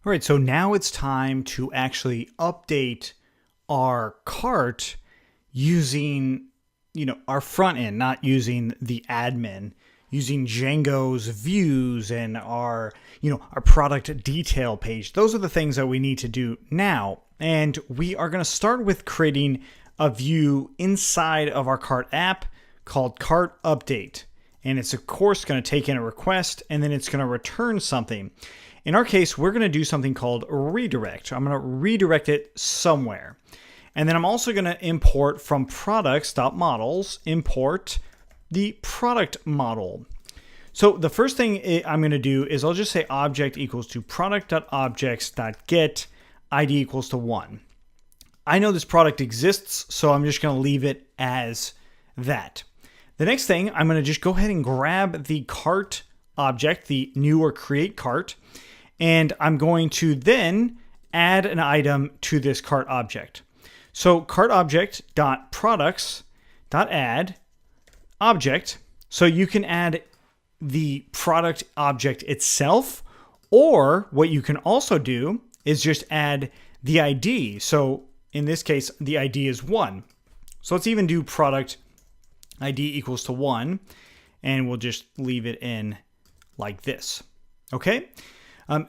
All right, so now it's time to actually update our cart using, our front end, not using the admin, using Django's views and our product detail page. Those are the things that we need to do now. And we are going to start with creating a view inside of our cart app called cart update. And it's of course going to take in a request and then it's going to return something. In our case, we're going to do something called redirect. I'm going to redirect it somewhere. And then I'm also going to import from products.models, import the product model. So the first thing I'm going to do is I'll just say object equals to product.objects.get ID equals to 1. I know this product exists, so I'm just going to leave it as that. The next thing, I'm going to just go ahead and grab the cart object, the new or create cart, and I'm going to then add an item to this cart object. So cart object.products.add object. So you can add the product object itself, or what you can also do is just add the ID. So in this case, the ID is 1. So let's even do product ID equals to 1, and we'll just leave it in like this. Okay.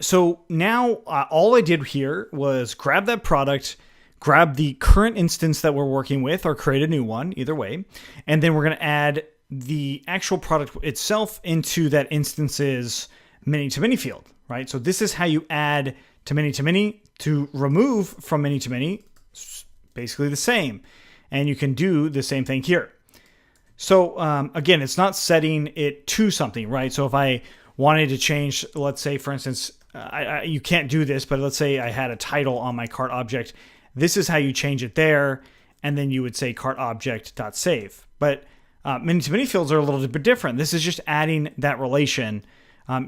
So now all I did here was grab that product, grab the current instance that we're working with, or create a new one, either way. And then we're going to add the actual product itself into that instance's many-to-many field, right? So this is how you add to many-to-many. To remove from many-to-many, basically the same. And you can do the same thing here. So again, it's not setting it to something, right? So if I wanted to change, let's say, for instance, you can't do this, but let's say I had a title on my cart object. This is how you change it there. And then you would say cart object.save. But many-to-many fields are a little bit different. This is just adding that relation.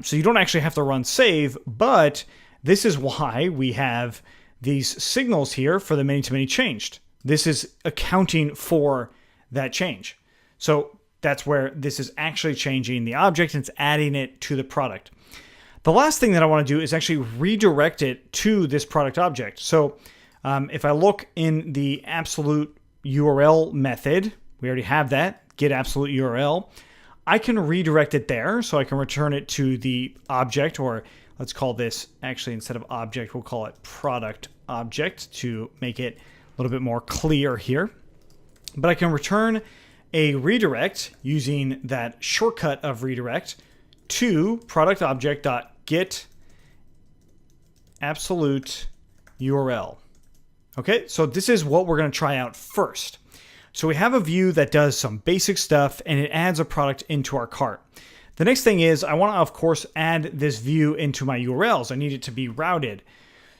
So you don't actually have to run save, but this is why we have these signals here for the many-to-many changed. This is accounting for that change. So that's where this is actually changing the object and it's adding it to the product. The last thing that I want to do is actually redirect it to this product object. So if I look in the absolute URL method, we already have that, get absolute URL. I can redirect it there, so I can return it to the object, or let's call this, actually instead of object, we'll call it product object to make it a little bit more clear here. But I can return a redirect using that shortcut of redirect to product object.get absolute URL. Okay, so this is what we're going to try out first. So we have a view that does some basic stuff and it adds a product into our cart. The next thing is I want to, of course, add this view into my URLs. I need it to be routed.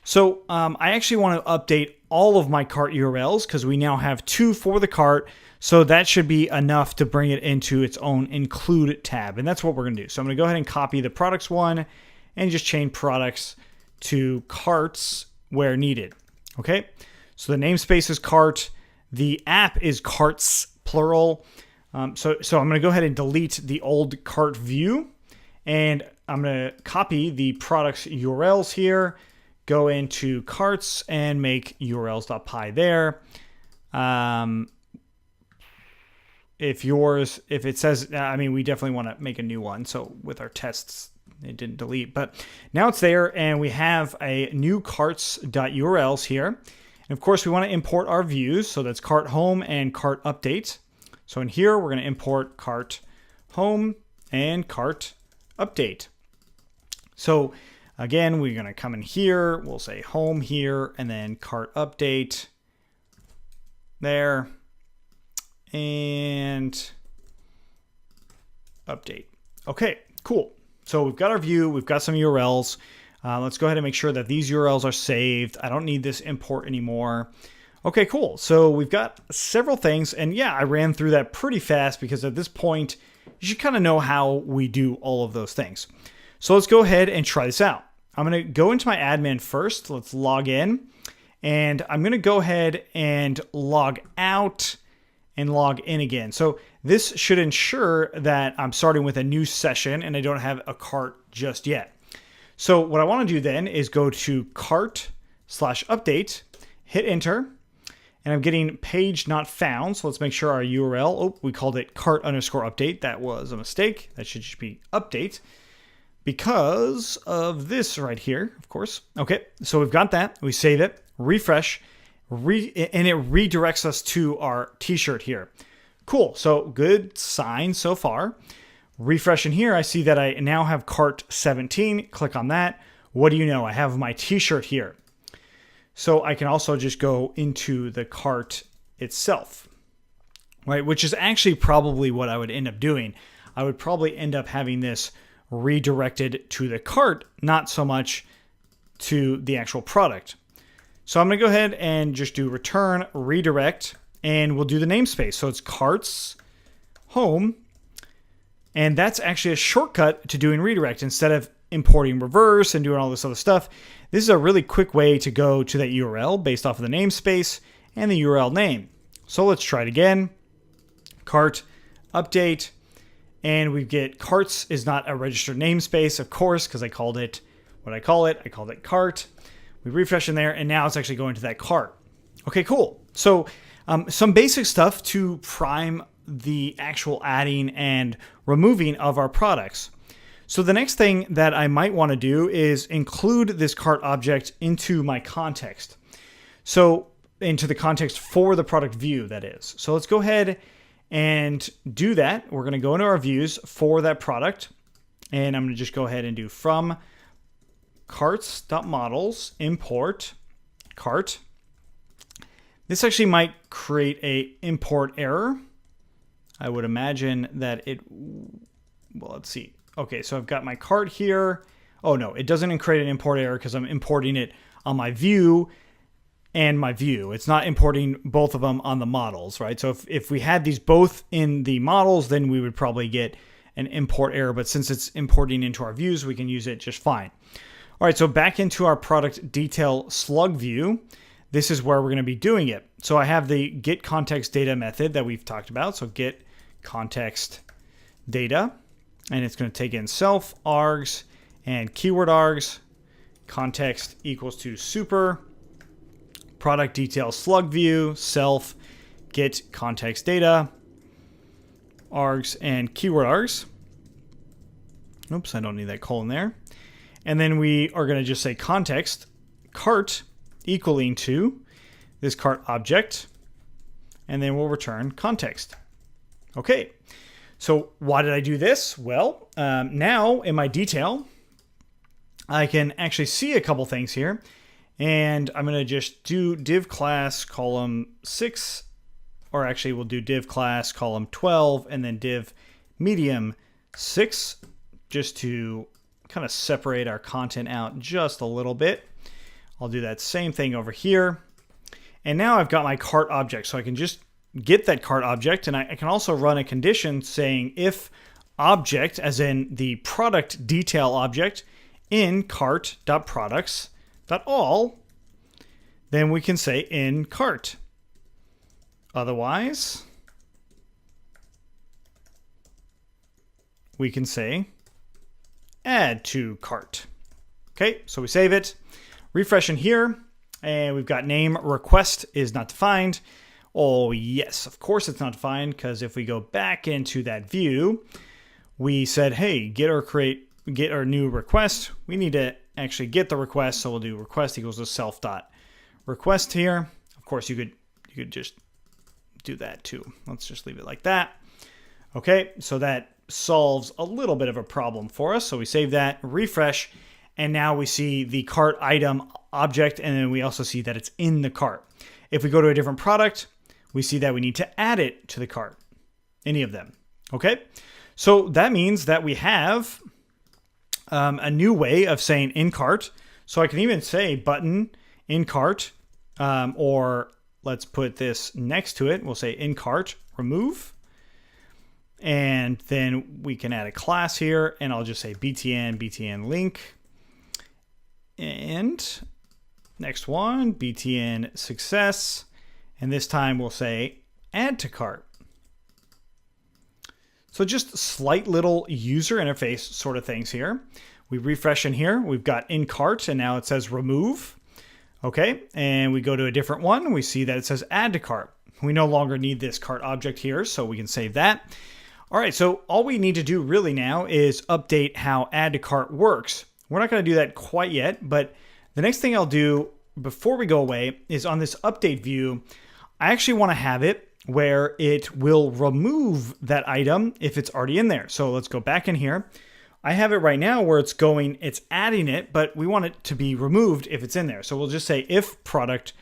So I actually want to update all of my cart URLs because we now have 2 for the cart. So that should be enough to bring it into its own include tab. And that's what we're going to do. So I'm going to go ahead and copy the products one and just change products to carts where needed. Okay. So the namespace is cart. The app is carts, plural. So I'm going to go ahead and delete the old cart view. And I'm going to copy the products URLs here, go into carts and make urls.py there. If it says, we definitely want to make a new one. So with our tests, it didn't delete, but now it's there and we have a new carts.urls here. And of course we want to import our views. So that's cart home and cart update. So in here, we're going to import cart home and cart update. So again, we're going to come in here. We'll say home here and then cart update there. And update. Okay, cool. So we've got our view, we've got some URLs. Let's go ahead and make sure that these URLs are saved. I don't need this import anymore. Okay, cool. So we've got several things. And yeah, I ran through that pretty fast because at this point, you should kind of know how we do all of those things. So let's go ahead and try this out. I'm going to go into my admin first. Let's log in. And I'm going to go ahead and log out and log in again. So this should ensure that I'm starting with a new session and I don't have a cart just yet. So what I want to do then is go to cart/update, hit enter, and I'm getting page not found. So let's make sure our URL, oh, we called it cart_update. That was a mistake. That should just be update because of this right here, of course. Okay, so we've got that. We save it, refresh, and it redirects us to our t-shirt here. Cool, so good sign so far. Refresh in here, I see that I now have cart 17. Click on that. What do you know? I have my t-shirt here. So I can also just go into the cart itself, right? Which is actually probably what I would end up doing. I would probably end up having this redirected to the cart, not so much to the actual product. So I'm going to go ahead and just do return redirect, and we'll do the namespace. So it's carts home, and that's actually a shortcut to doing redirect instead of importing reverse and doing all this other stuff. This is a really quick way to go to that URL based off of the namespace and the URL name. So let's try it again. Cart update, and we get carts is not a registered namespace, of course, because I called it what I call it. I called it cart. We refresh in there, and now it's actually going to that cart. Okay, cool. So some basic stuff to prime the actual adding and removing of our products. So the next thing that I might want to do is include this cart object into my context. So into the context for the product view, that is. So let's go ahead and do that. We're going to go into our views for that product. And I'm going to just go ahead and do from carts.models import cart. This actually might create a import error. I would imagine that it, well, let's see. Okay, so I've got my cart here. Oh no, it doesn't create an import error because I'm importing it on my view and my view. It's not importing both of them on the models, right? So if we had these both in the models, then we would probably get an import error. But since it's importing into our views, we can use it just fine. All right, so back into our product detail slug view. This is where we're going to be doing it. So I have the get context data method that we've talked about. So get context data. And it's going to take in self, args, and keyword args. Context equals to super. Product detail slug view, self, get context data, args, and keyword args. Oops, I don't need that colon there. And then we are going to just say context cart equaling to this cart object. And then we'll return context. Okay. So why did I do this? Well, now in my detail, I can actually see a couple things here. And I'm going to just do div class column 6, or actually we'll do div class column 12 and then div medium 6, just to kind of separate our content out just a little bit. I'll do that same thing over here. And now I've got my cart object, so I can just get that cart object, and I can also run a condition saying if object, as in the product detail object, in cart.products.all, then we can say in cart. Otherwise, we can say add to cart. Okay, so we save it, refresh in here, and we've got name request is not defined. Oh, yes, of course it's not defined, because if we go back into that view, we said, hey, get our new request. We need to actually get the request, so we'll do request equals to self.request here. Of course, you could just do that too. Let's just leave it like that. Okay, so that solves a little bit of a problem for us. So we save that, refresh, and now we see the cart item object, and then we also see that it's in the cart. If we go to a different product, we see that we need to add it to the cart, any of them. Okay, so that means that we have a new way of saying in cart. So I can even say button in cart, or let's put this next to it. We'll say in cart remove. And then we can add a class here, and I'll just say btn link. And next one, btn success. And this time we'll say add to cart. So just slight little user interface sort of things here. We refresh in here. We've got in cart, and now it says remove. Okay, and we go to a different one. We see that it says add to cart. We no longer need this cart object here, so we can save that. All right, so all we need to do really now is update how add to cart works. We're not going to do that quite yet, but the next thing I'll do before we go away is on this update view, I actually want to have it where it will remove that item if it's already in there. So let's go back in here. I have it right now where it's adding it, but we want it to be removed if it's in there. So we'll just say if product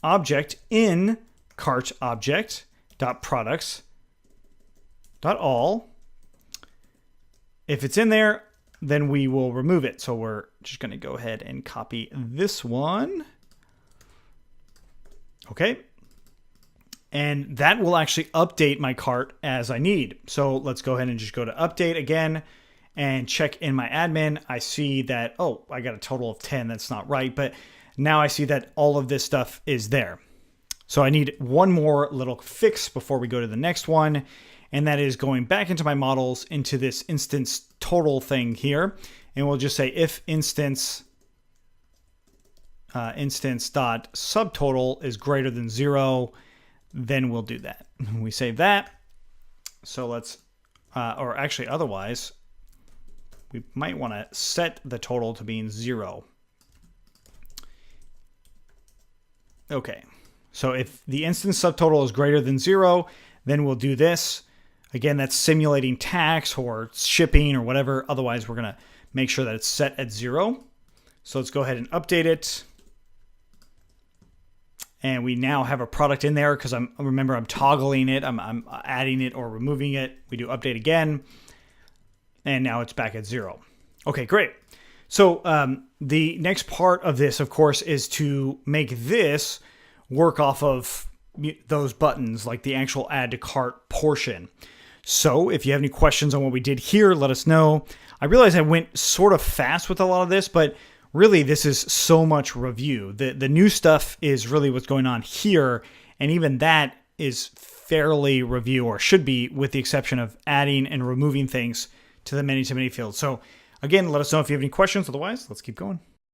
object in cart object dot products dot all. If it's in there, then we will remove it. So we're just going to go ahead and copy this one. Okay. And that will actually update my cart as I need. So let's go ahead and just go to update again and check in my admin. I see that, oh, I got a total of 10. That's not right. But now I see that all of this stuff is there. So I need one more little fix before we go to the next one. And that is going back into my models into this instance total thing here. And we'll just say if instance dot subtotal is greater than 0, then we'll do that. We save that. So let's, or actually otherwise, we might want to set the total to being 0. Okay. So if the instance subtotal is greater than 0, then we'll do this. Again, that's simulating tax or shipping or whatever. Otherwise, we're going to make sure that it's set at 0. So let's go ahead and update it. And we now have a product in there because remember I'm toggling it. I'm adding it or removing it. We do update again. And now it's back at 0. Okay, great. So the next part of this, of course, is to make this work off of those buttons, like the actual add to cart portion. So if you have any questions on what we did here, let us know. I realize I went sort of fast with a lot of this, but really this is so much review. The new stuff is really what's going on here, and even that is fairly review, or should be, with the exception of adding and removing things to the many-to-many field. So again, let us know if you have any questions. Otherwise, let's keep going.